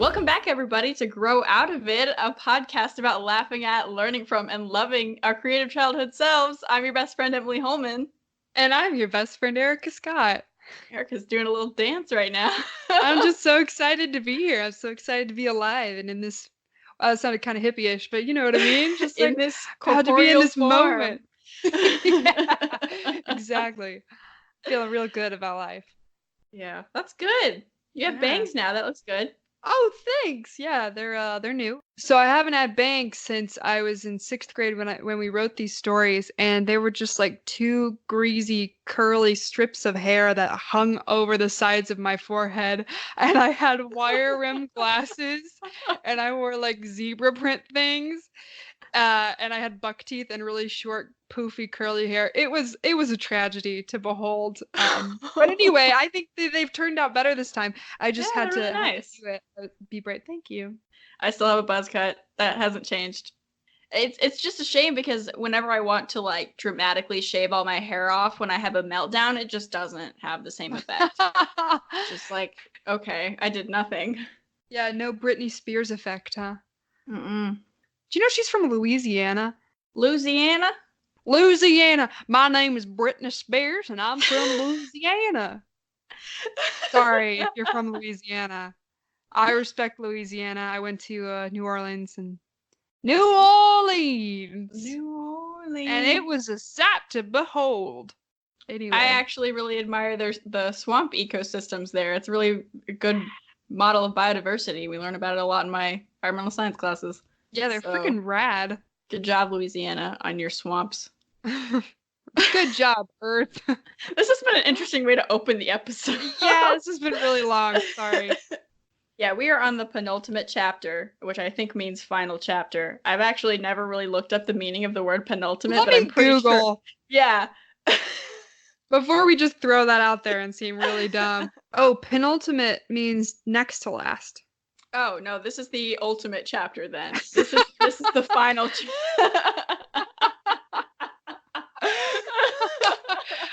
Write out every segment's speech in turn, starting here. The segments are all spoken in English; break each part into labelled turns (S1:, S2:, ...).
S1: Welcome back, everybody, to Grow Out of It, a podcast about laughing at, learning from, and loving our creative childhood selves. I'm your best friend, Emily Holman.
S2: And I'm your best friend, Erica Scott.
S1: Erica's doing a little dance right now.
S2: I'm just so excited to be here. I'm so excited to be alive and in this. It sounded kind of hippie-ish, but you know what I mean? Just
S1: in
S2: like
S1: this
S2: proud to be in this
S1: form.
S2: moment. Yeah, exactly. Feeling real good about life.
S1: Yeah, that's good. You have bangs now. That looks good.
S2: Oh, thanks. Yeah, they're new. So I haven't had bangs since I was in 6th grade when we wrote these stories, and they were just like two greasy, curly strips of hair that hung over the sides of my forehead, and I had wire rim glasses, and I wore like zebra print things, and I had buck teeth and really short, poofy, curly hair. It was a tragedy to behold. But anyway, I think they've turned out better this time. I just had to,
S1: really nice.
S2: do it. Be bright. Thank you.
S1: I still have a buzz cut. That hasn't changed. It's just a shame because whenever I want to like dramatically shave all my hair off when I have a meltdown, it just doesn't have the same effect. Just like, okay, I did nothing.
S2: Yeah, no Britney Spears effect, huh?
S1: Mm-mm.
S2: Do you know she's from Louisiana?
S1: Louisiana?
S2: Louisiana. My name is Britney Spears, and I'm from Louisiana. Sorry if you're from Louisiana. I respect Louisiana. I went to New Orleans and New Orleans, and it was a sight to behold. Anyway,
S1: I actually really admire the swamp ecosystems there. It's really a good model of biodiversity. We learn about it a lot in my environmental science classes.
S2: Yeah, they're freaking rad.
S1: Good job, Louisiana, on your swamps.
S2: Good job, Earth.
S1: This has been an interesting way to open the episode.
S2: Yeah, this has been really long. Sorry.
S1: Yeah, we are on the penultimate chapter, which I think means final chapter. I've actually never really looked up the meaning of the word penultimate, but I'm pretty
S2: Google.
S1: Sure. Yeah.
S2: Before we just throw that out there and seem really dumb. Oh, penultimate means next to last.
S1: Oh, no, this is the ultimate chapter then. This is the final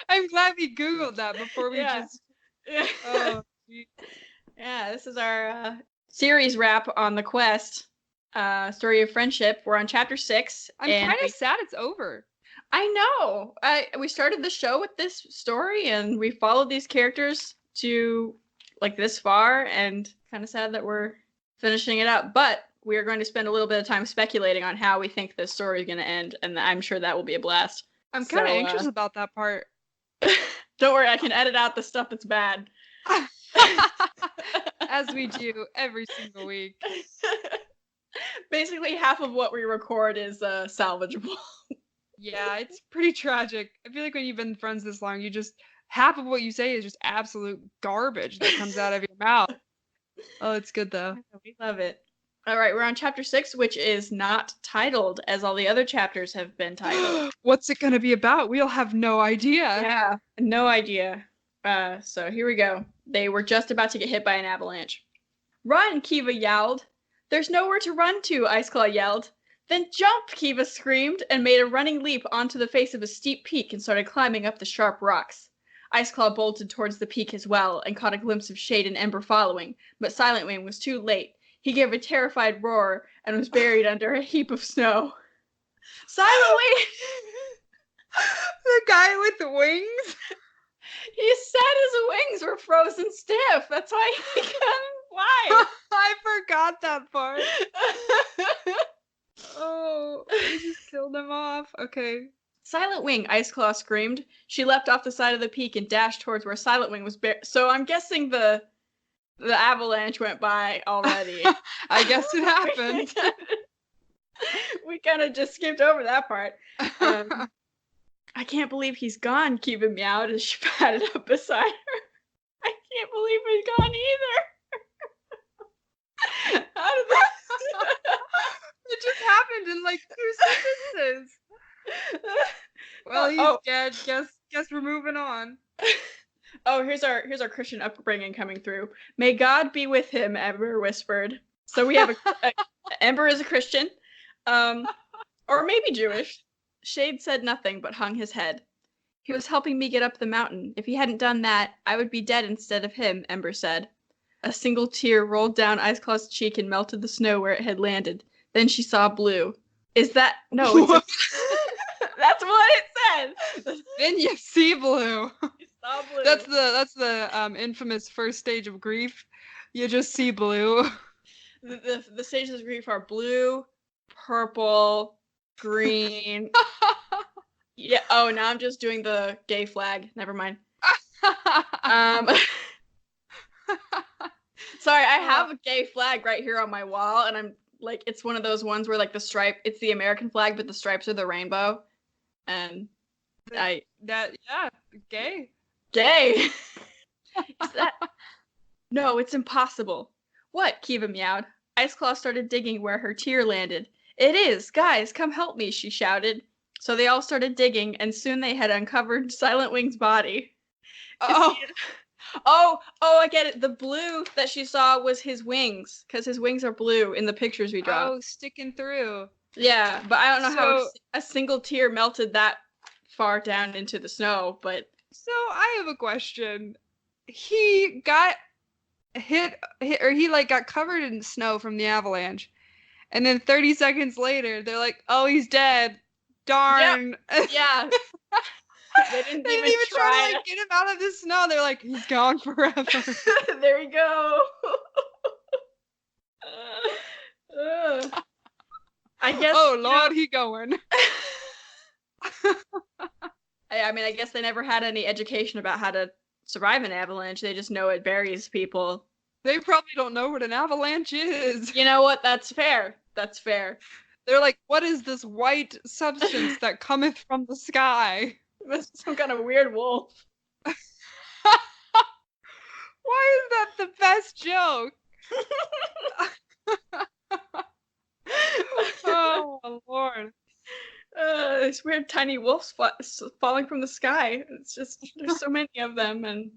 S2: I'm glad we Googled that before we just... Oh, geez.
S1: Yeah, this is our series wrap on the quest, Story of Friendship. We're on chapter 6.
S2: I'm kind of sad it's over.
S1: I know. We started the show with this story, and we followed these characters to like this far, and kind of sad that we're finishing it up. But we are going to spend a little bit of time speculating on how we think this story is going to end, and I'm sure that will be a blast.
S2: I'm kind of anxious about that part.
S1: Don't worry, I can edit out the stuff that's bad.
S2: As we do every single week.
S1: Basically, half of what we record is salvageable.
S2: Yeah, it's pretty tragic. I feel like when you've been friends this long, half of what you say is just absolute garbage that comes out of your mouth. Oh, it's good though.
S1: We love it. All right, we're on chapter 6, which is not titled as all the other chapters have been titled.
S2: What's it going to be about? We'll have no idea.
S1: Yeah, no idea. So here we go. They were just about to get hit by an avalanche. Run, Kiva yelled. There's nowhere to run to, Iceclaw yelled. Then jump, Kiva screamed, and made a running leap onto the face of a steep peak and started climbing up the sharp rocks. Iceclaw bolted towards the peak as well and caught a glimpse of Shade and Ember following, but Silent Wing was too late. He gave a terrified roar and was buried under a heap of snow. Silent Wing!
S2: The guy with the wings?
S1: He said his wings were frozen stiff. That's why he couldn't fly.
S2: I forgot that part. Oh, they just killed him off. Okay.
S1: Silent Wing, Iceclaw screamed. She leapt off the side of the peak and dashed towards where Silent Wing was buried. So I'm guessing the avalanche went by already.
S2: I guess it happened.
S1: We kind of just skipped over that part. I can't believe he's gone, Kiva meowed as she patted up beside her. I can't believe he's gone either. How did that...
S2: It just happened in like 2 sentences. Well, he's dead. Guess we're moving on.
S1: Oh, here's our Christian upbringing coming through. May God be with him, Ember whispered. So we have Ember is a Christian, or maybe Jewish. Shade said nothing but hung his head. He was helping me get up the mountain. If he hadn't done that, I would be dead instead of him, Ember said. A single tear rolled down Iceclaw's cheek and melted the snow where it had landed. Then she saw blue. Is that... No, it's... That's what it said!
S2: Then you see blue.
S1: You saw blue.
S2: That's the infamous first stage of grief. You just see blue.
S1: The stages of grief are blue, purple, green. Yeah. Oh, now I'm just doing the gay flag. Never mind. Sorry, I have a gay flag right here on my wall, and I'm like, it's one of those ones where like the stripe, it's the American flag, but the stripes are the rainbow. And gay.
S2: Gay.
S1: Is that... No, it's impossible. What? Kiva meowed. Iceclaw started digging where her tear landed. It is! Guys, come help me, she shouted. So they all started digging, and soon they had uncovered Silent Wing's body. Oh, I get it. The blue that she saw was his wings, because his wings are blue in the pictures we draw.
S2: Oh, sticking through.
S1: Yeah, but I don't know how a single tear melted that far down into the snow, but...
S2: So I have a question. He got hit, or he like got covered in snow from the avalanche, and then 30 seconds later, they're like, "Oh, he's dead. Darn."
S1: Yep. Yeah. They didn't even
S2: try to like, get him out of the snow. They're like, "He's gone forever."
S1: There we go. I guess.
S2: Oh Lord, he going.
S1: I mean, I guess they never had any education about how to survive an avalanche. They just know it buries people.
S2: They probably don't know what an avalanche is.
S1: You know what? That's fair. That's fair.
S2: They're like, what is this white substance that cometh from the sky?
S1: That's some kind of weird wolf.
S2: Why is that the best joke? Oh, Lord.
S1: These weird tiny wolves falling from the sky. It's just, there's so many of them, and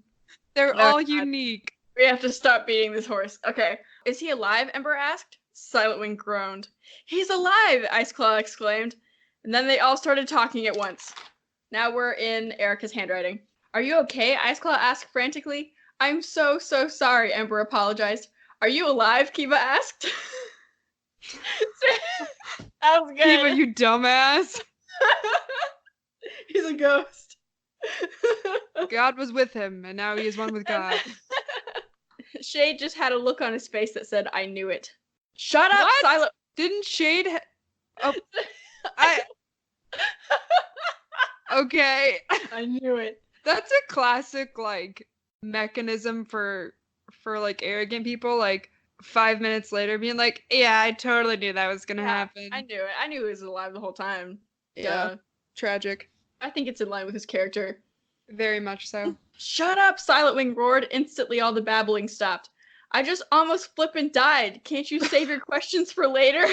S2: they're all unique.
S1: We have to stop beating this horse. Okay. Is he alive? Ember asked. Silent Wing groaned. He's alive! Iceclaw exclaimed. And then they all started talking at once. Now we're in Erica's handwriting. Are you okay? Iceclaw asked frantically. I'm so sorry, Ember apologized. Are you alive? Kiva asked. That was good.
S2: Kiva, you dumbass.
S1: He's a ghost.
S2: God was with him, and now he is one with God.
S1: Shade just had a look on his face that said, I knew it. Shut up, Silent.
S2: Didn't Shade... Okay.
S1: I knew it.
S2: That's a classic, like, mechanism for like, arrogant people, like, 5 minutes later being like, yeah, I totally knew that was gonna happen.
S1: I knew it. I knew he was alive the whole time.
S2: Yeah. Tragic.
S1: I think it's in line with his character.
S2: Very much so.
S1: Shut up, Silent Wing roared. Instantly all the babbling stopped. I just almost flippin' died. Can't you save your questions for later?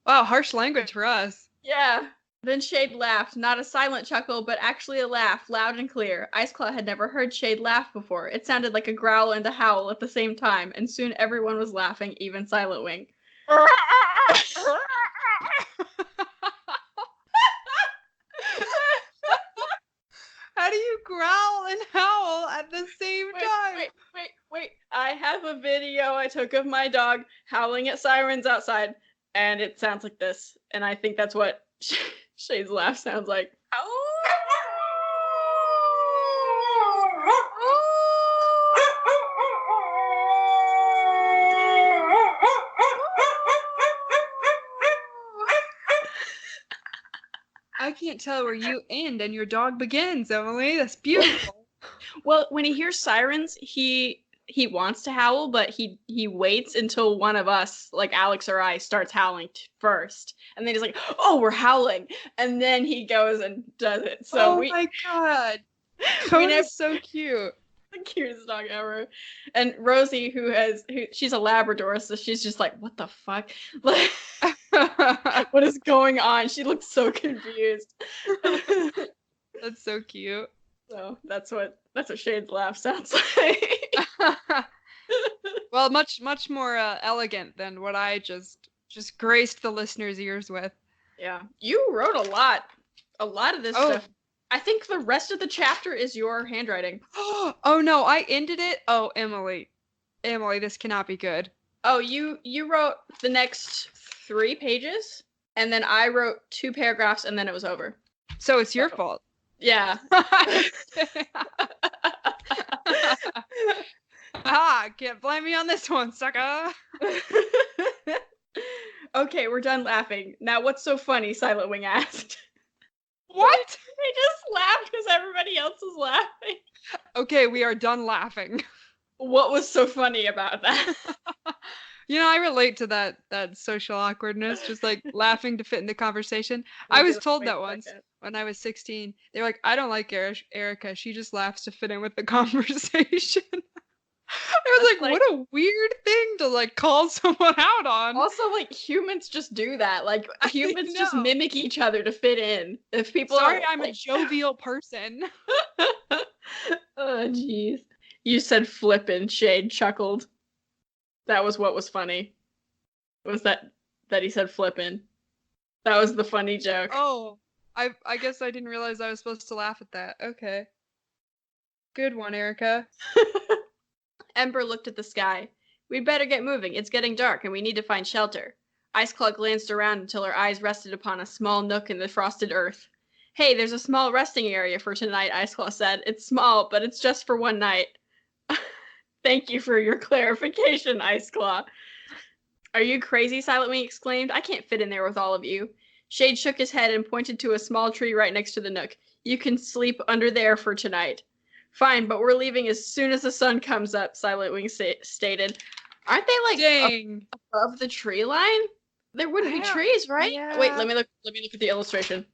S2: Wow, harsh language for us.
S1: Yeah. Then Shade laughed, not a silent chuckle, but actually a laugh, loud and clear. Iceclaw had never heard Shade laugh before. It sounded like a growl and a howl at the same time, and soon everyone was laughing, even Silent Wing.
S2: How do you growl and howl at the same time?
S1: Wait. I have a video I took of my dog howling at sirens outside, and it sounds like this. And I think that's what Shade's laugh sounds like.
S2: I can't tell where you end and your dog begins, Emily. That's beautiful.
S1: Well, when he hears sirens, he wants to howl, but he waits until one of us, like Alex or I, starts howling first. And then he's like, oh, we're howling. And then he goes and does it. So
S2: my God. Cone is so cute.
S1: The cutest dog ever. And Rosie, she's a Labrador, so she's just like, what the fuck? Like, what is going on? She looks so confused.
S2: That's so cute.
S1: So that's what Shade's laugh sounds like.
S2: Well, much more elegant than what I just graced the listeners' ears with.
S1: Yeah, you wrote a lot of this stuff. I think the rest of the chapter is your handwriting.
S2: Oh no, I ended it. Oh, Emily, this cannot be good.
S1: Oh, you wrote the next 3 pages, and then I wrote 2 paragraphs, and then it was over.
S2: So it's your fault.
S1: Yeah.
S2: Can't blame me on this one, sucker.
S1: Okay, we're done laughing. Now, what's so funny? Silent Wing asked.
S2: What?
S1: They just laughed because everybody else was laughing.
S2: Okay, we are done laughing.
S1: What was so funny about that?
S2: I relate to that social awkwardness, just like laughing to fit in the conversation. I was told that once when I was 16. They were like, I don't like Erica. She just laughs to fit in with the conversation. I was like, what a weird thing to like call someone out on.
S1: Also, like, humans just do that. Like, humans just mimic each other to fit in. If people
S2: I'm a jovial person.
S1: Oh, jeez. You said flippin', Shade chuckled. That was what was funny. Was that he said flippin'. That was the funny joke.
S2: Oh, I guess I didn't realize I was supposed to laugh at that. Okay. Good one, Erica.
S1: Ember looked at the sky. We'd better get moving. It's getting dark, and we need to find shelter. Iceclaw glanced around until her eyes rested upon a small nook in the frosted earth. Hey, there's a small resting area for tonight, Iceclaw said. It's small, but it's just for one night. Thank you for your clarification, Iceclaw. Are you crazy? Silent Wing exclaimed. I can't fit in there with all of you. Shade shook his head and pointed to a small tree right next to the nook. You can sleep under there for tonight. Fine, but we're leaving as soon as the sun comes up, Silent Wing stated. Aren't they like above the tree line? There wouldn't be trees, right?
S2: Yeah.
S1: Wait, let me look at the illustration.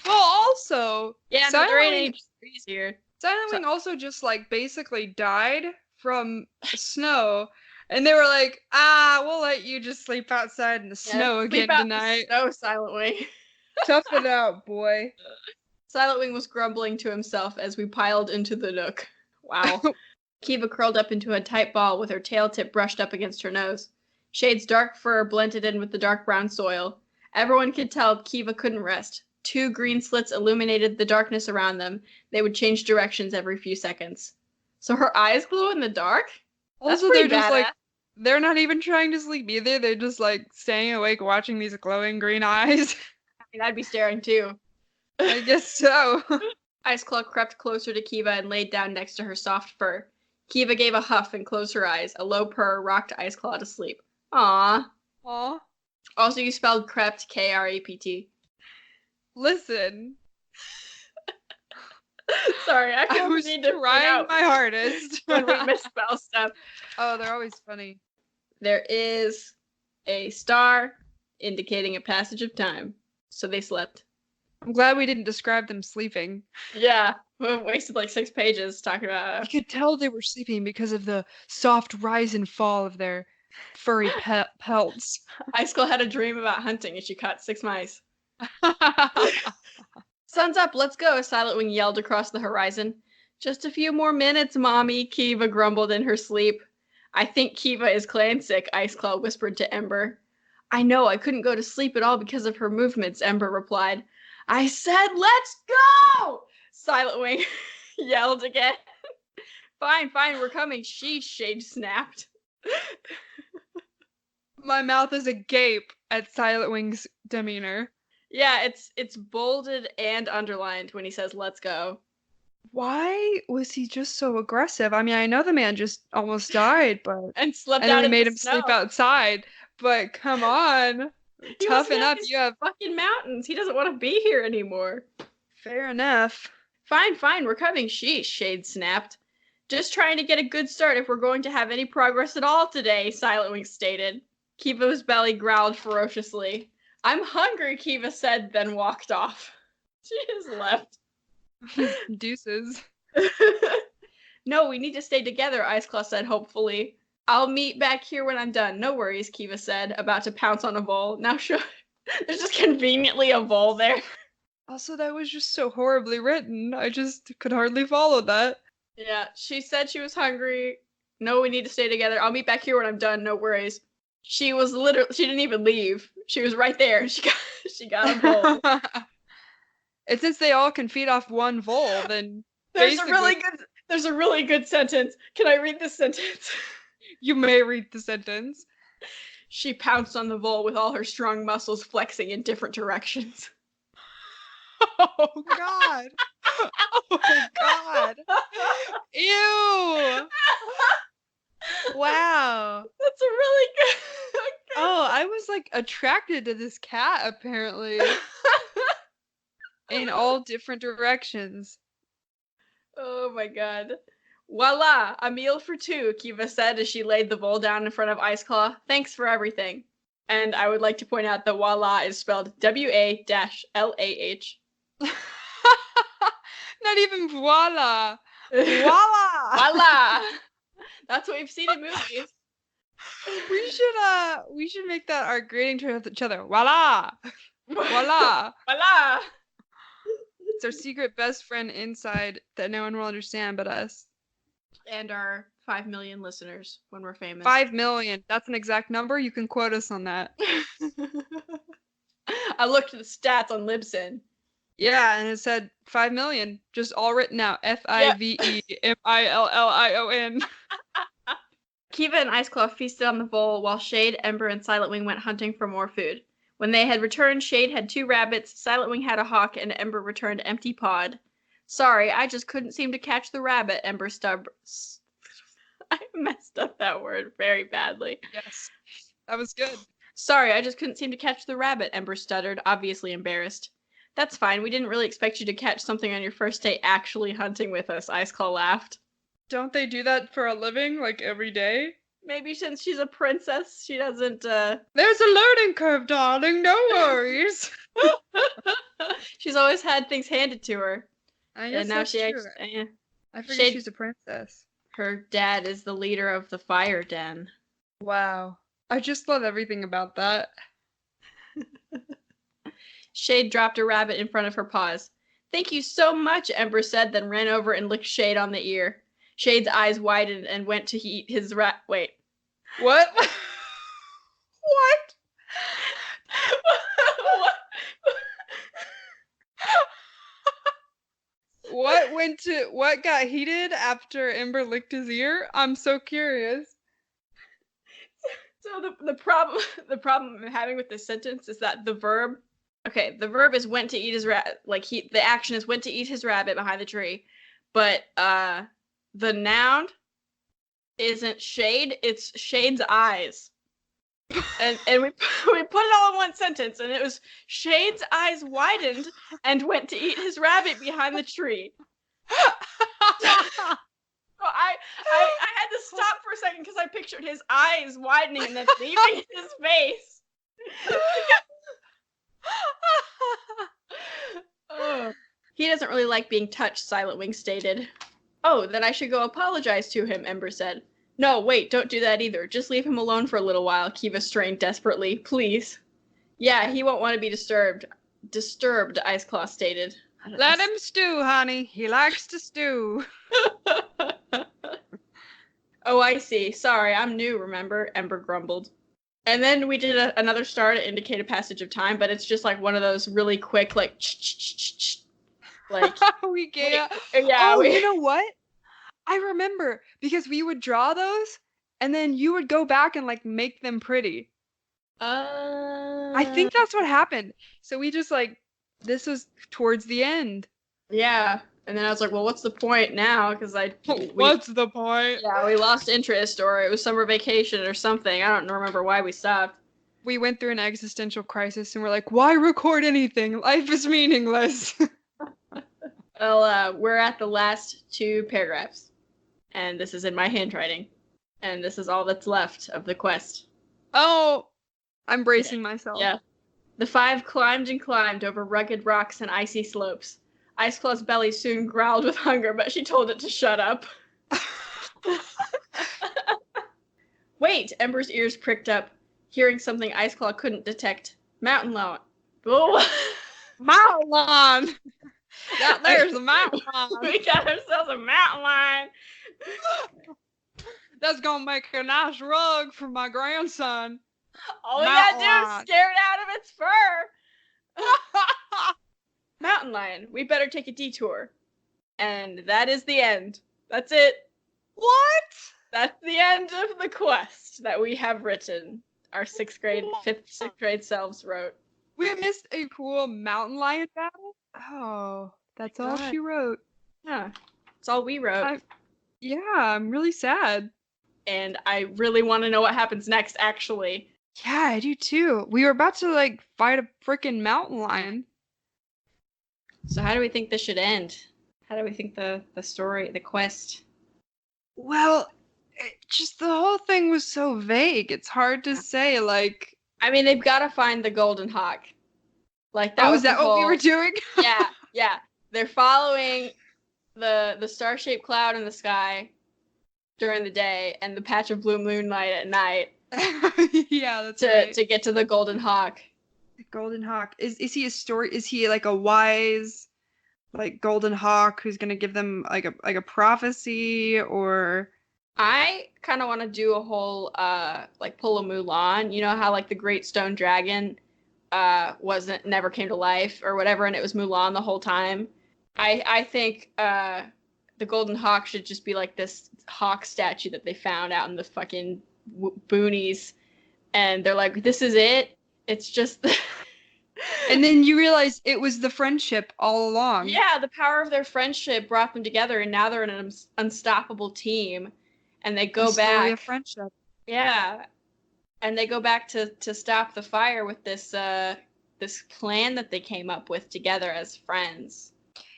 S2: Well, also,
S1: yeah, no, there ain't any trees here.
S2: Silent Wing also just like basically died from snow, and they were like, we'll let you just sleep outside in the snow again tonight.
S1: No, Silent Wing.
S2: Tough it out, boy.
S1: Silent Wing was grumbling to himself as we piled into the nook. Wow. Kiva curled up into a tight ball with her tail tip brushed up against her nose. Shade's dark fur blended in with the dark brown soil. Everyone could tell Kiva couldn't rest. 2 green slits illuminated the darkness around them. They would change directions every few seconds. So her eyes glow in the dark?
S2: Also, they're just like, they're not even trying to sleep either. They're just like staying awake watching these glowing green eyes.
S1: I mean, I'd be staring too.
S2: I guess so.
S1: Iceclaw crept closer to Kiva and laid down next to her soft fur. Kiva gave a huff and closed her eyes. A low purr rocked Iceclaw to sleep. Aww. Also, you spelled crept, K-R-E-P-T.
S2: Listen.
S1: Sorry, I
S2: was
S1: need to
S2: trying my hardest
S1: when we misspell stuff.
S2: Oh, they're always funny.
S1: There is a star indicating a passage of time. So they slept.
S2: I'm glad we didn't describe them sleeping.
S1: Yeah, we wasted like 6 pages talking about it.
S2: You could tell they were sleeping because of the soft rise and fall of their furry pelts.
S1: Iceclaw had a dream about hunting and she caught 6 mice. Sun's up, let's go, Silent Wing yelled across the horizon. Just a few more minutes, Mommy, Kiva grumbled in her sleep. I think Kiva is clan sick, Iceclaw whispered to Ember. I know, I couldn't go to sleep at all because of her movements, Ember replied. I said, let's go! Silent Wing yelled again. Fine, we're coming. Sheesh, Shade snapped.
S2: My mouth is agape at Silent Wing's demeanor.
S1: Yeah, it's bolded and underlined when he says, let's go.
S2: Why was he just so aggressive? I mean, I know the man just almost died, but...
S1: And slept
S2: and
S1: out
S2: then we
S1: in
S2: made
S1: the
S2: him
S1: snow.
S2: sleep outside. But come on. Toughen up, you have
S1: fucking mountains. He doesn't want to be here anymore.
S2: Fair enough.
S1: Fine, we're coming. Sheesh, Shade snapped. Just trying to get a good start if we're going to have any progress at all today, Silent Wing stated. Kiva's belly growled ferociously. I'm hungry, Kiva said, then walked off. She just left.
S2: Deuces.
S1: No, we need to stay together, Iceclaw said hopefully. I'll meet back here when I'm done. No worries, Kiva said, about to pounce on a vole. Now sure, there's just conveniently a vole there.
S2: Also, that was just so horribly written. I just could hardly follow that.
S1: Yeah, she said she was hungry. No, we need to stay together. I'll meet back here when I'm done. No worries. She didn't even leave. She was right there. She got a vole.
S2: And since they all can feed off one vole, then
S1: There's
S2: basically...
S1: a really good sentence. Can I read this sentence?
S2: You may read the sentence.
S1: She pounced on the vole with all her strong muscles flexing in different directions.
S2: Oh, God. Oh, God. Ew. Wow.
S1: That's a really good...
S2: Oh, I was, like, attracted to this cat, apparently. In all different directions.
S1: Oh my god. Voila! A meal for two, Kiva said as she laid the vole down in front of Ice Claw. Thanks for everything. And I would like to point out that voila is spelled W-A-L-A-H.
S2: Not even voila. Voila!
S1: Voila! That's what we've seen in movies.
S2: We should make that our greeting to each other. Voila! Voila!
S1: Voila!
S2: It's our secret best friend inside that no one will understand but us.
S1: And our 5 million listeners when we're famous.
S2: 5 million. That's an exact number. You can quote us on that.
S1: I looked at the stats on Libsyn.
S2: Yeah, and it said 5 million. Just all written out. Fivemillion.
S1: Kiva and Ice Claw feasted on the vole while Shade, Ember, and Silent Wing went hunting for more food. When they had returned, Shade had 2 rabbits, Silent Wing had a hawk, and Ember returned empty-pawed. Sorry, I just couldn't seem to catch the rabbit, Ember I messed up that word very badly.
S2: Yes, that was good.
S1: Sorry, I just couldn't seem to catch the rabbit, Ember stuttered, obviously embarrassed. That's fine, we didn't really expect you to catch something on your first day actually hunting with us, Ice Claw laughed.
S2: Don't they do that for a living, like every day?
S1: Maybe since she's a princess, she doesn't,
S2: There's a learning curve, darling, no worries.
S1: She's always had things handed to her.
S2: I guess
S1: and now
S2: that's
S1: she
S2: true. I forget she's a princess.
S1: Her dad is the leader of the fire den.
S2: Wow. I just love everything about that.
S1: Shade dropped a rabbit in front of her paws. Thank you so much, Ember said, then ran over and licked Shade on the ear. Shade's eyes widened and went to eat his Wait.
S2: What? What? What got heated after Ember licked his ear? I'm so curious.
S1: So the problem I'm having with this sentence is that the verb is went to eat his rabbit. The action is went to eat his rabbit behind the tree, but the noun isn't Shade, it's Shade's eyes. And we put it all in one sentence, and it was Shade's eyes widened and went to eat his rabbit behind the tree. So I had to stop for a second because I pictured his eyes widening and then leaving his face. He doesn't really like being touched, Silent Wing stated. Oh, then I should go apologize to him, Ember said. No, wait, don't do that either. Just leave him alone for a little while, Kiva strained desperately. Please. Yeah, he won't want to be disturbed. Disturbed, Ice Claw stated.
S2: Let him stew, honey. He likes to stew.
S1: Oh, I see. Sorry, I'm new, remember? Ember grumbled. And then we did another star to indicate a passage of time, but it's just like one of those really quick, like, like.
S2: We get.
S1: Yeah.
S2: Oh, you know what? I remember because we would draw those, and then you would go back and like make them pretty. I think that's what happened. So we just like, this was towards the end.
S1: Yeah. And then I was like, well, what's the point now? Because
S2: what's the point?
S1: Yeah, we lost interest, or it was summer vacation or something. I don't remember why we stopped.
S2: We went through an existential crisis, and we're like, why record anything? Life is meaningless.
S1: Well, we're at the last 2 paragraphs. And this is in my handwriting. And this is all that's left of the quest.
S2: Oh, I'm bracing myself.
S1: Yeah. The 5 climbed and climbed over rugged rocks and icy slopes. Ice Claw's belly soon growled with hunger, but she told it to shut up. Wait! Ember's ears pricked up, hearing something Ice Claw couldn't detect. Mountain lion. Oh.
S2: Mountain lion! There's a mountain lion.
S1: We got ourselves a mountain lion.
S2: That's gonna make a nice rug for my grandson.
S1: All we gotta do is scare it out of its fur. mountain lion. We better take a detour. And that is the end. That's it.
S2: What?
S1: That's the end of the quest that we have written. Our sixth grade selves wrote.
S2: We missed a cool mountain lion battle? Oh, that's all she wrote.
S1: Yeah, that's all we wrote.
S2: I'm really sad.
S1: And I really want to know what happens next, actually.
S2: Yeah, I do too. We were about to, like, fight a freaking mountain lion.
S1: So how do we think this should end? How do we think the story, the quest?
S2: Well, just the whole thing was so vague. It's hard to say, like...
S1: I mean, they've got to find the golden hawk. Like, that was
S2: is that what we were doing?
S1: Yeah. They're following the star-shaped cloud in the sky during the day and the patch of blue moonlight at night.
S2: Yeah, that's right.
S1: To get to the golden hawk.
S2: The golden hawk. Is he a story? Is he like a wise, like, golden hawk who's gonna give them like a prophecy? Or
S1: I kind of want to do a whole like pull a Mulan. You know how like the Great Stone Dragon never came to life or whatever, and it was Mulan the whole time. I think the golden hawk should just be like this hawk statue that they found out in the fucking boonies, and they're like, this is it. It's just
S2: and then you realize it was the friendship all along.
S1: Yeah, the power of their friendship brought them together, and now they're an unstoppable team, and they go back.
S2: Story of friendship.
S1: Yeah, and they go back to stop the fire with this this plan that they came up with together as friends.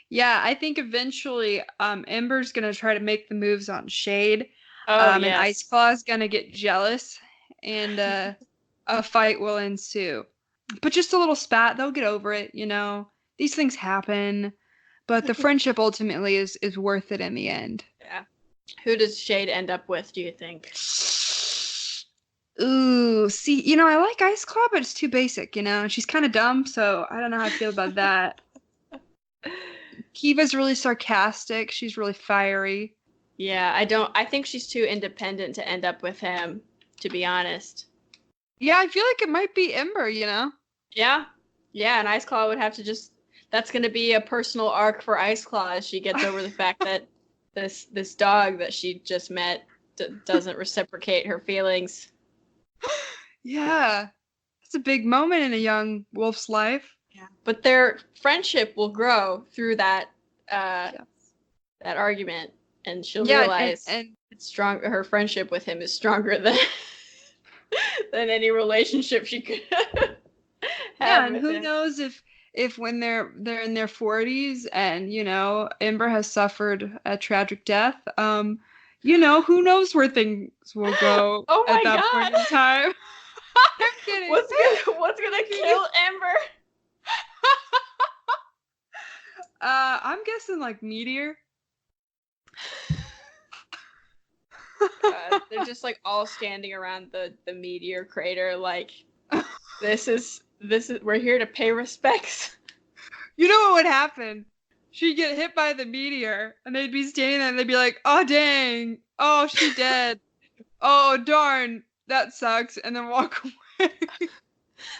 S2: Yeah, I think eventually Ember's gonna try to make the moves on Shade.
S1: And
S2: Ice Claw's gonna get jealous, and a fight will ensue. But just a little spat, they'll get over it, you know. These things happen, but the friendship ultimately is worth it in the end.
S1: Yeah. Who does Shade end up with, do you think?
S2: Ooh, see, you know, I like Ice Claw, but it's too basic, you know. She's kind of dumb, so I don't know how I feel about that. Kiva's really sarcastic. She's really fiery.
S1: Yeah, I think she's too independent to end up with him, to be honest.
S2: Yeah, I feel like it might be Ember, you know?
S1: Yeah, and Ice Claw would have to that's going to be a personal arc for Ice Claw as she gets over the fact that this dog that she just met doesn't reciprocate her feelings.
S2: Yeah, it's a big moment in a young wolf's life.
S1: Yeah, but their friendship will grow through that that argument, and she'll realize and it's strong. Her friendship with him is stronger than any relationship she could have.
S2: Yeah, and who knows if when they're in their 40s and, you know, Ember has suffered a tragic death, you know, who knows where things will go at that point in time. I'm kidding.
S1: What's gonna kill Ember?
S2: I'm guessing like meteor.
S1: They're just like all standing around the meteor crater like this is we're here to pay respects.
S2: You know what would happen? She'd get hit by the meteor and they'd be standing there and they'd be like, oh dang, oh she's dead, oh darn, that sucks, and then walk away.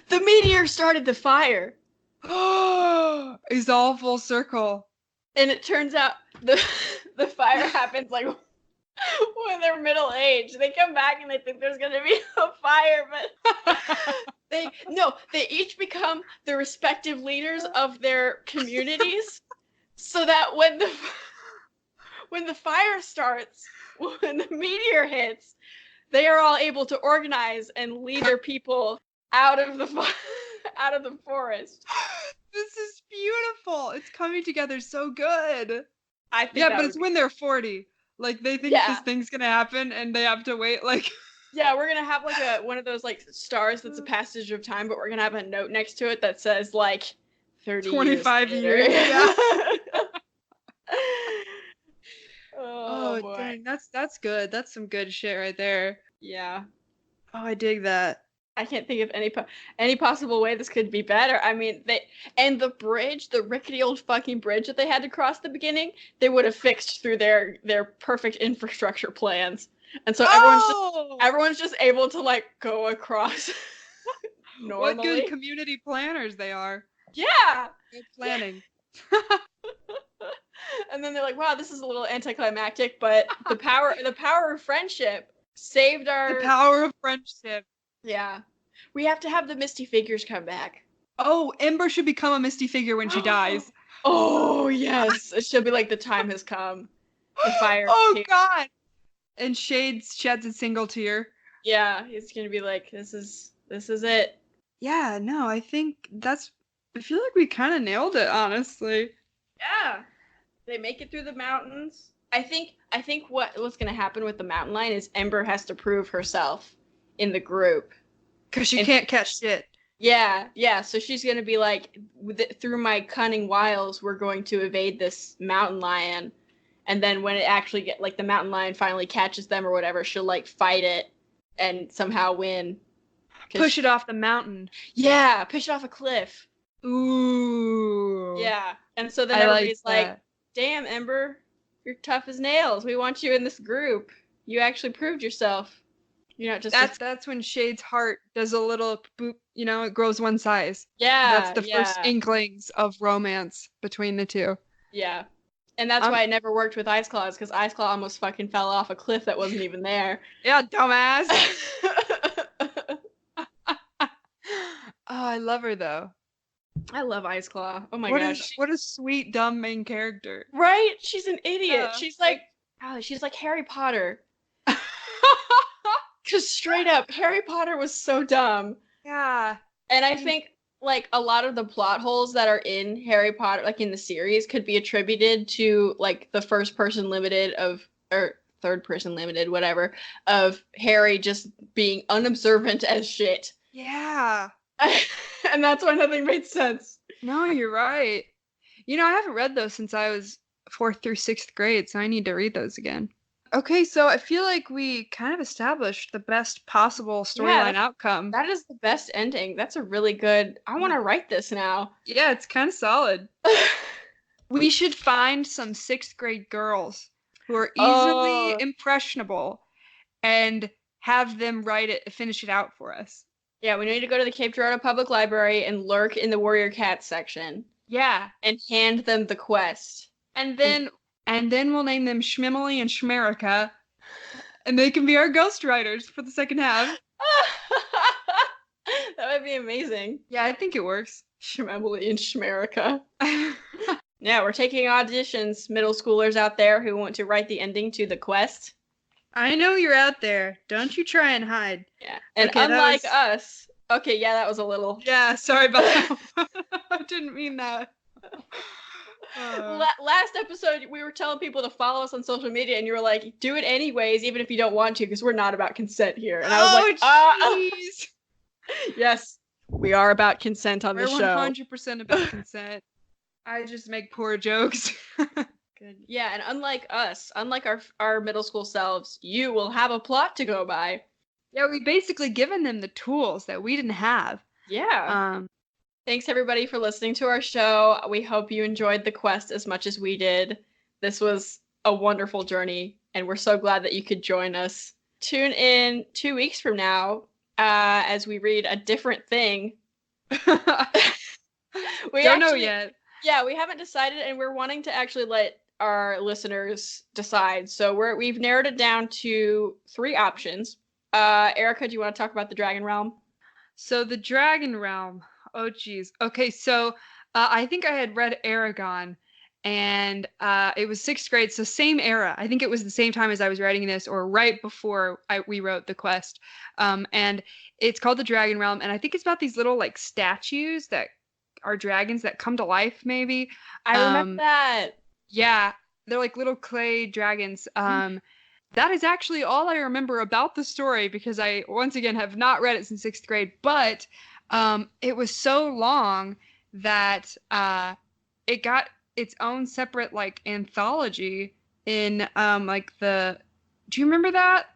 S1: The meteor started the fire.
S2: Oh, it's all full circle.
S1: And it turns out the fire happens like when they're middle aged. They come back and they think there's gonna be a fire, but they each become the respective leaders of their communities, so that when the fire starts, when the meteor hits, they are all able to organize and lead their people out of the forest.
S2: This is beautiful. It's coming together so good.
S1: I think
S2: but it's when they're 40. Like, they think this thing's gonna happen and they have to wait, like...
S1: Yeah, we're gonna have, like, one of those, like, stars that's a passage of time, but we're gonna have a note next to it that says, like,
S2: 25 years. Yeah. Oh boy. Dang, that's good. That's some good shit right there.
S1: Yeah.
S2: Oh, I dig that.
S1: I can't think of any possible way this could be better. I mean, the bridge, the rickety old fucking bridge that they had to cross at the beginning, they would have fixed through their perfect infrastructure plans. And so everyone's just able to, like, go across normally.
S2: What good community planners they are.
S1: Yeah.
S2: Good planning.
S1: And then they're like, wow, this is a little anticlimactic, but the power of friendship saved our...
S2: The power of friendship.
S1: Yeah. We have to have the Misty figures come back.
S2: Oh, Ember should become a Misty figure when she dies.
S1: Oh, yes. It should be like the time has come. The fire.
S2: Oh, God. And Shades sheds a single tear.
S1: Yeah, he's going to be like, this is it.
S2: Yeah, no, I feel like we kind of nailed it, honestly.
S1: Yeah. They make it through the mountains. I think what's going to happen with the mountain lion is Ember has to prove herself in the group.
S2: Because she can't catch shit.
S1: Yeah. So she's going to be like, through my cunning wiles, we're going to evade this mountain lion. And then when it actually the mountain lion finally catches them or whatever, she'll like fight it and somehow win.
S2: Push it off the mountain.
S1: Yeah, push it off a cliff.
S2: Ooh.
S1: Yeah. And so then everybody's like, damn, Ember, you're tough as nails. We want you in this group. You actually proved yourself. You're not just...
S2: That's when Shade's heart does a little boop, it grows one size.
S1: Yeah.
S2: That's the first inklings of romance between the two.
S1: Yeah. And that's why it never worked with Ice Claws, because Ice Claw almost fucking fell off a cliff that wasn't even there.
S2: Yeah, dumbass. Oh, I love her though.
S1: I love Ice Claw. Oh my gosh.
S2: What a sweet, dumb main character.
S1: Right? She's an idiot.
S2: Yeah.
S1: She's like Harry Potter. Because straight up, Harry Potter was so dumb.
S2: Yeah.
S1: And I think like a lot of the plot holes that are in Harry Potter, like in the series, could be attributed to like the first person limited or third person limited, whatever, of Harry just being unobservant as shit.
S2: Yeah.
S1: And that's why nothing made sense.
S2: No, you're right. I haven't read those since I was 4th through 6th grade, so I need to read those again. Okay, so I feel like we kind of established the best possible storyline outcome.
S1: That is the best ending. That's a really good... I want to write this now.
S2: Yeah, it's kind of solid. We should find some 6th grade girls who are easily impressionable and have them finish it out for us.
S1: Yeah, we need to go to the Cape Girardeau Public Library and lurk in the Warrior Cat section.
S2: Yeah.
S1: And hand them the quest.
S2: And then we'll name them Schmimily and Schmerica, and they can be our ghostwriters for the second half.
S1: That would be amazing.
S2: Yeah, I think it works.
S1: Schmemily and Schmerica. Yeah, we're taking auditions, middle schoolers out there who want to write the ending to the quest.
S2: I know you're out there. Don't you try and hide.
S1: Yeah. And okay, unlike us... Okay, yeah, that was a little...
S2: Yeah, sorry about that. I didn't mean that.
S1: Last episode, we were telling people to follow us on social media, and you were like, do it anyways, even if you don't want to, because we're not about consent here. And I was like,
S2: jeez.
S1: Yes, we are about consent on the show.
S2: We're 100% about consent. I just make poor jokes.
S1: Good. Yeah, and unlike us, unlike our middle school selves, you will have a plot to go by.
S2: Yeah, we basically given them the tools that we didn't have.
S1: Yeah. Thanks everybody for listening to our show. We hope you enjoyed the quest as much as we did. This was a wonderful journey, and we're so glad that you could join us. Tune in 2 weeks from now as we read a different thing.
S2: We don't know yet.
S1: Yeah, we haven't decided, and we're wanting to actually let our listeners decide. So we've narrowed it down to 3 options. Erica, do you want to talk about the Dragon Realm?
S2: So the Dragon Realm. Oh, geez. Okay, so I think I had read Aragon, and it was 6th grade, so same era. I think it was the same time as I was writing this, or right before we wrote the quest. And it's called the Dragon Realm, and I think it's about these little like statues that are dragons that come to life, maybe.
S1: I remember that.
S2: Yeah, they're like little clay dragons. That is actually all I remember about the story, because I, once again, have not read it since 6th grade, but it was so long that it got its own separate like anthology in do you remember that?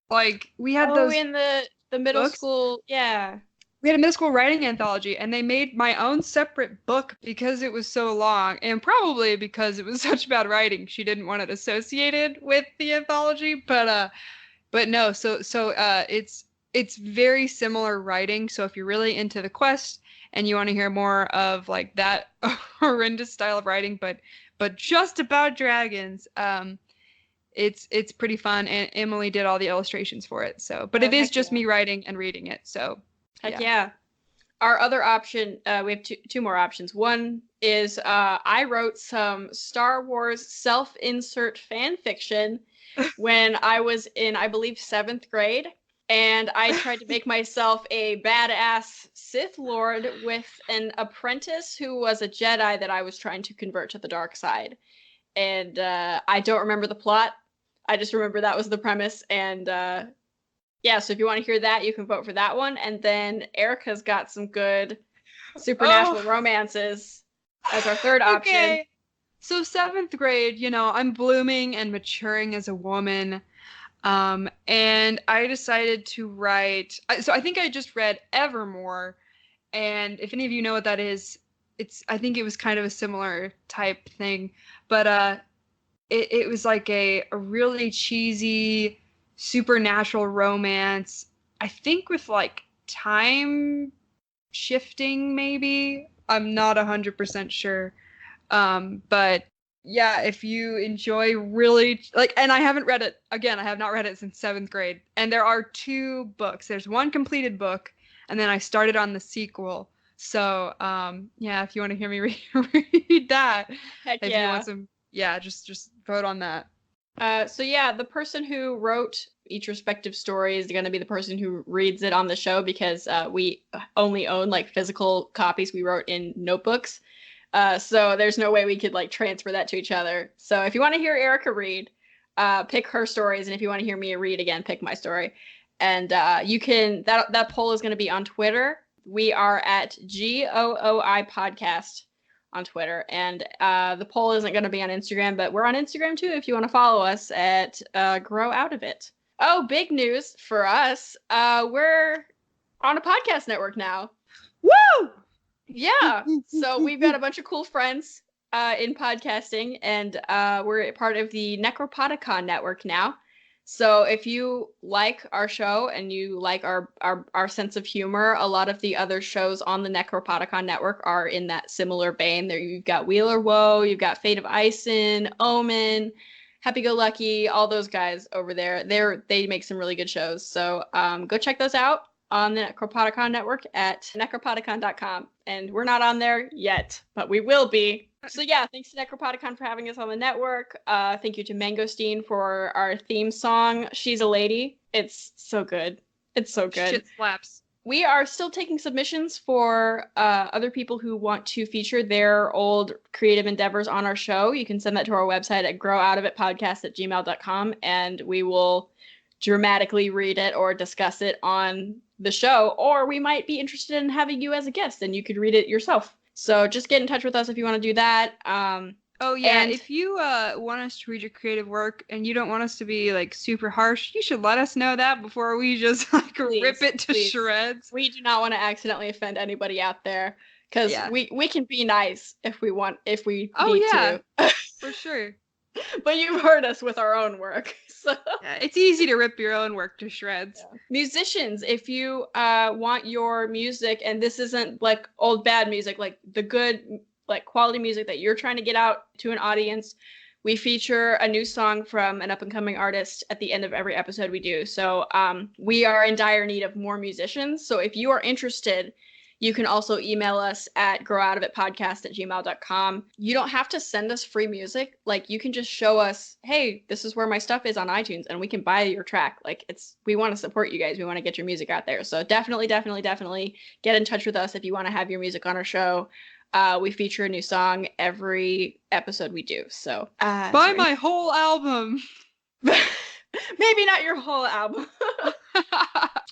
S2: Like we had those
S1: in the middle
S2: books?
S1: School, yeah.
S2: We had a middle school writing anthology, and they made my own separate book because it was so long, and probably because it was such bad writing, she didn't want it associated with the anthology. But no, so it's very similar writing. So if you're really into the quest and you want to hear more of like that horrendous style of writing, but just about dragons. It's pretty fun, and Emily did all the illustrations for it. So, but it is just me writing and reading it. So,
S1: heck yeah. Our other option, we have two more options. One is I wrote some Star Wars self-insert fan fiction when I was in, I believe, 7th grade. And I tried to make myself a badass Sith Lord with an apprentice who was a Jedi that I was trying to convert to the dark side. And I don't remember the plot. I just remember that was the premise. And yeah, so if you want to hear that, you can vote for that one. And then Erica's got some good supernatural romances as our third option.
S2: So 7th grade, I'm blooming and maturing as a woman. And I decided to write. So I think I just read Evermore. And if any of you know what that is, I think it was kind of a similar type thing. But it was like a really cheesy supernatural romance, I think with like time shifting, maybe. I'm not 100% sure. But yeah, if you enjoy really and I haven't read it, again, I have not read it since 7th grade. And there are 2 books. There's one completed book, and then I started on the sequel. So yeah, if you want to hear me read that,
S1: heck
S2: if you want some, just vote on that.
S1: So yeah, the person who wrote each respective story is going to be the person who reads it on the show, because we only own like physical copies we wrote in notebooks. So there's no way we could like transfer that to each other. So if you want to hear Erica read, pick her stories, and if you want to hear me read again, pick my story. And you can that poll is going to be on Twitter. We are at GOOI Podcast on Twitter, and the poll isn't going to be on Instagram, but we're on Instagram too if you want to follow us at Grow Out of It. Oh, big news for us. We're on a podcast network now.
S2: Woo!
S1: Yeah. So we've got a bunch of cool friends in podcasting, and we're part of the Necropodicon network now. So if you like our show and you like our sense of humor, a lot of the other shows on the Necropodicon network are in that similar vein. There you've got Wheeler Woe, you've got Fate of Ison, Omen, Happy Go Lucky, all those guys over there. They make some really good shows. So go check those out on the Necropodicon network at necropodicon.com. And we're not on there yet, but we will be. So yeah, thanks to Necropodicon for having us on the network. Thank you to Mangosteen for our theme song, She's a Lady. It's so good. It's so good.
S2: Shit slaps. We
S1: are still taking submissions for other people who want to feature their old creative endeavors on our show. You can send that to our website at growoutofitpodcast@gmail.com, and we will dramatically read it or discuss it on the show, or we might be interested in having you as a guest and you could read it yourself. So just get in touch with us if you want to do that.
S2: Oh yeah, and if you want us to read your creative work and you don't want us to be like super harsh, you should let us know that before we just like rip it to shreds.
S1: We do not want to accidentally offend anybody out there, because we can be nice if we need to.
S2: For sure.
S1: But you've heard us with our own work. So
S2: yeah, it's easy to rip your own work to shreds.
S1: Yeah. Musicians, if you want your music, and this isn't like old bad music, like the good like quality music that you're trying to get out to an audience, we feature a new song from an up-and-coming artist at the end of every episode we do. So we are in dire need of more musicians. So if you are interested, you can also email us at growoutofitpodcast@gmail.com. You don't have to send us free music. Like, you can just show us, hey, this is where my stuff is on iTunes, and we can buy your track. Like, we want to support you guys. We want to get your music out there. So definitely get in touch with us if you want to have your music on our show. We feature a new song every episode we do. So
S2: buy my whole album.
S1: Maybe not your whole album.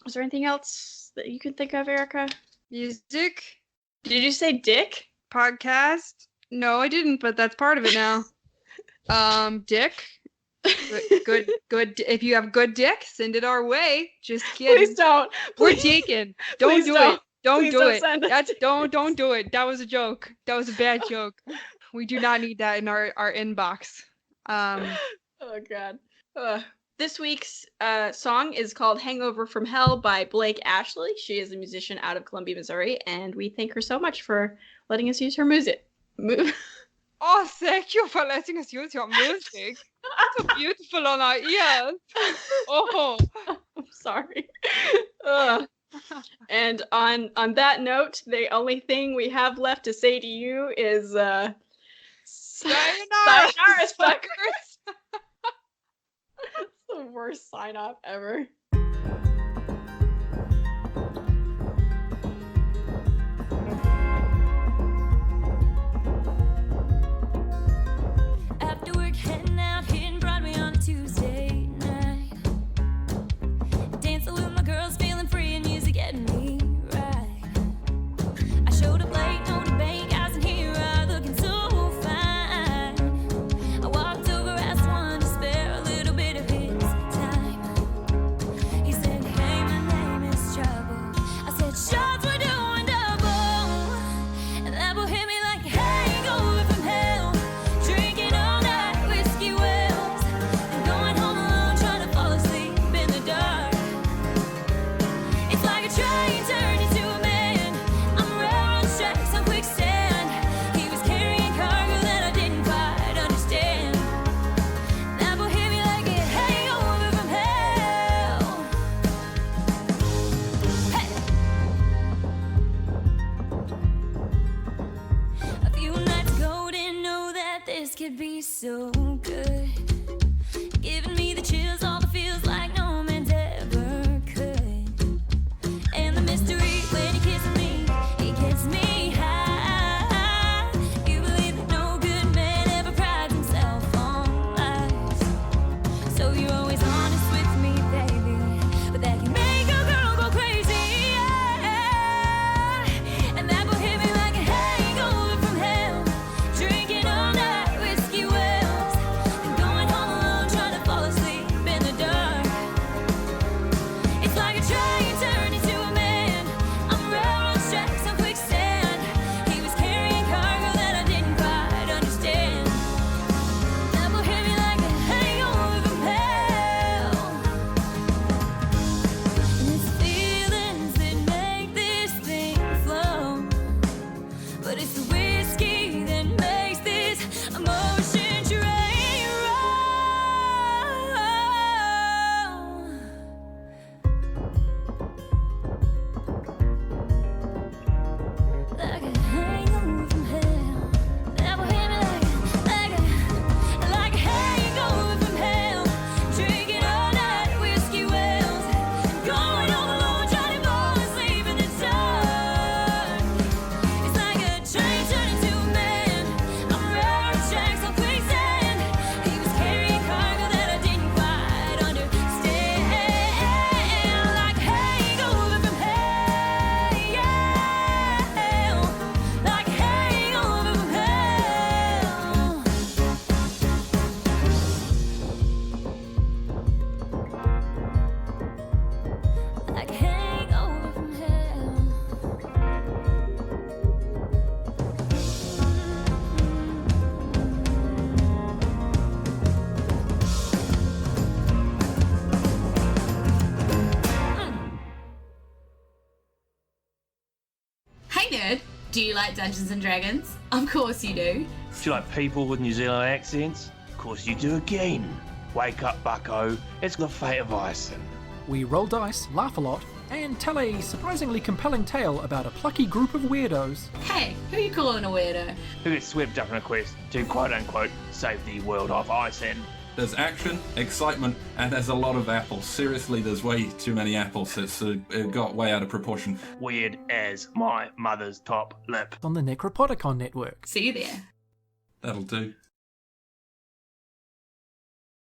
S1: Is there anything else that you can think of, Erica?
S2: Music?
S1: Did you say dick?
S2: Podcast? No, I didn't, but that's part of it now. Dick. Good. If you have good dick, send it our way. Just kidding.
S1: Please don't.
S2: We're taken. Don't do it. Don't do it.
S1: That's
S2: don't do it. That was a joke. That was a bad joke. We do not need that in our inbox.
S1: Oh God. This week's song is called Hangover From Hell by Blake Ashley. She is a musician out of Columbia, Missouri, and we thank her so much for letting us use her music.
S2: Oh, thank you for letting us use your music. So beautiful on our ears. Oh.
S1: I'm sorry. Ugh. And on that note, the only thing we have left to say to you is
S2: Sayonara,
S1: sayonara, suckers.
S2: suckers.
S1: It's the worst sign off ever.
S3: After work, heading out, hitting Broadway on a Tuesday night. Dancing with my girls, feeling free, and music getting me right. I showed up late, no debate, guys in here are looking so fine. I walked over, asked one to spare a little bit of his time. He said, hey, my name is Trouble. I said, shots were doing double. And that will hit me like a hangover from hell. Drinking all night whiskey wells, and going home alone trying to fall asleep in the dark. It's like a train turned into a man. I'm railroad tracks on quicksand. He was carrying cargo that I didn't quite understand. That will hit me like a hangover from hell. Hey. A few nights ago, didn't know that this could be so good. Giving me the chills, all the feels like no man's ever could. And the mystery when he kissed me, he kissed me high. You believe that no good man ever prides himself on lies. So you're always honest with me, baby, but that can make a girl go crazy. Yeah. And that will hit me like a hangover from hell. Drinking all night whiskey wells, and going home alone trying to fall asleep in the dark. It's like a train turned into a man. I'm railroad tracks on quicksand. He was carrying cargo that I didn't quite understand. That will hit me like a hangover from hell. And it's feelings that make this thing flow, but it's the whiskey that makes this emotion train roll. Like a hangover from hell. That will hit me like a hangover from hell. Drinking all night whiskey wells, and going home alone trying to fall asleep in the dark. It's like a train turned into a man. I'm railroad tracks on quicksand. He was carrying cargo that I didn't quite understand. Like a hangover from hell, yeah. Like a hangover from hell. Like a hangover from hell.
S4: Hey nerd, do you like Dungeons and Dragons? Of course you do.
S5: Do you like people with New Zealand accents? Of course you do again. Wake up, bucko. It's the fate of Ison.
S6: We roll dice, laugh a lot, and tell a surprisingly compelling tale about a plucky group of weirdos.
S4: Hey, who are you calling a weirdo?
S5: Who gets swept up in a quest to quote-unquote save the world of Ison.
S7: There's action, excitement, and there's a lot of apples. Seriously, there's way too many apples. It got way out of proportion.
S5: Weird as my mother's top lip.
S6: On the Necropodicon network.
S4: See you there.
S7: That'll do.